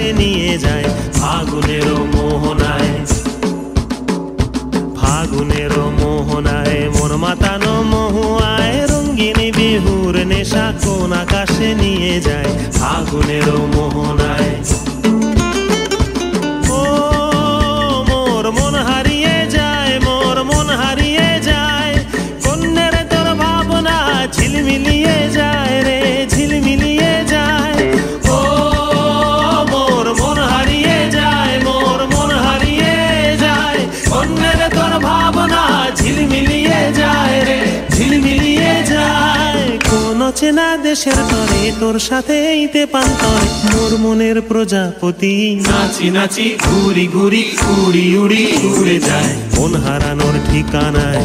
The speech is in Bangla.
আকাশে নিয়ে যায় ফাগুনেরও মোহনায়। ফাগুনেরও মোহনায় মন মাতানো মহুয়ায় রঙ্গিনী বিহুর নেশা কোন আকাশে নিয়ে যায় ফাগুনেরও মোহনায়। ও মোর মন হারিয়ে যায়, মোর মন হারিয়ে যায়, কন্যের তোর ভাবনা ঝিলমিলিয়ে যায় রে ঝিলমিলিয়ে যায়। ও মোর মন হারিয়ে যায়, মোর মন হারিয়ে যায়, কন্যের তোর ভাবনা ঝিলমিলিয়ে যায় রে ঝিলমিলিয়ে যায়। কোন চেনা দেশের তরে তোর সাথে ইতে পান্তরে মোর মনের প্রজাপতি নাচি নাচি ঘুরি ঘুরি উড়ি উড়ি উড়ে যায় মন হারানোর ঠিকানায়।